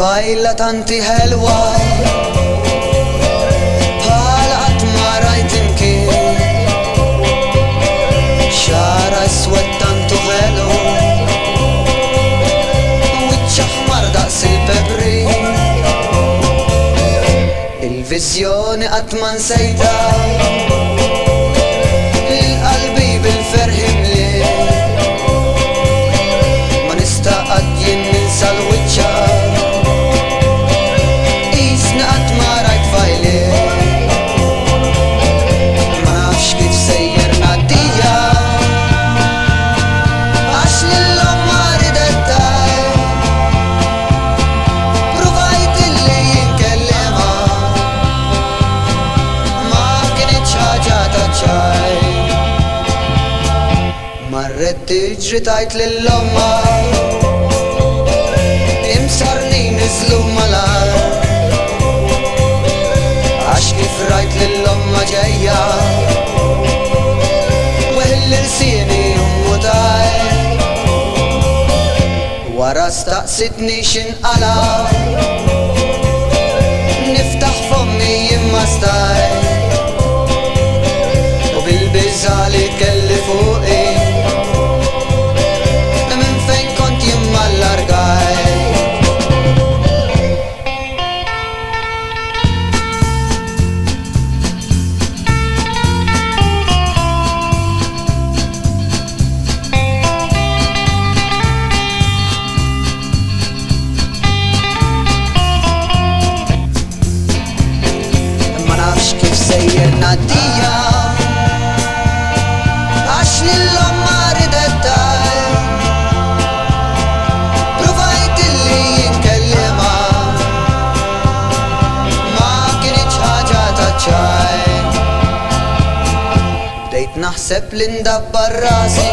Tfajla tanti ħelwa bħala qatt ma rajt imkien, xara iswed tantu ħelu wiċċ aħmar daqs il-pepri, il-viżjoni qatt ma nsejta il-qalbi bil-ferħ imlien, ma nista' qatt jien ninsa l-wiċċa isna qatt ma rajt fajlien, ma nafx kif sejjer ngħaddija għax lillhom ma ridettaj, pruvajt illi jinkellimha ma kienitx ħaġa taċċaj, marret tiġri tajt lill-omma imsarni niżlu malar, għax kif rajt lill-omma ġejja weħl-irsieni ummutaj, wara staqsitni x'inqala niftaħ fommi imma stajt, u bil-biża li kelli fuqi minn fejn kont jimma allargajt. Ma nafx kif sejjer ngħaddija għax lillhom ma ridettaj, pruvajt illi jinkellimha ma kienitx ħaġa taċċaj, bdejt naħseb li ndabbar rasi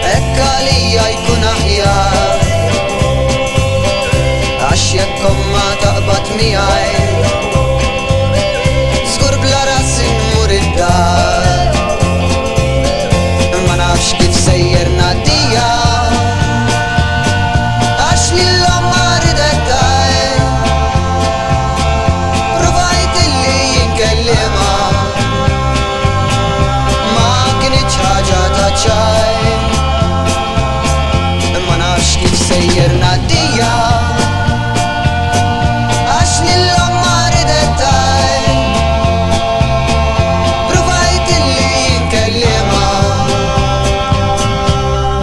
hekk għalija jkun aħjar, għax jekk omma taqbad miegħi żgur bla rasi nmur id-dar, ma nafx kif sejjer ngħaddija għax lillhom ma ridettaj, pruvajt illi jinkellimha ma kienitx ħaġa taċċaj, ma nafx kif sejjer ngħaddija għax lillhom ma ridettaj, pruvajt illi jinkellimha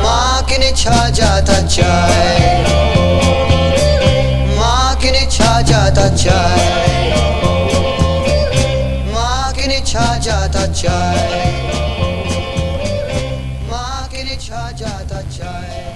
ma kienitx ħaġa taċċaj, ma kienitx ħaġa taċċaj, ma kienitx ħaġa taċċaj, ma kienitx ħaġa taċċaj.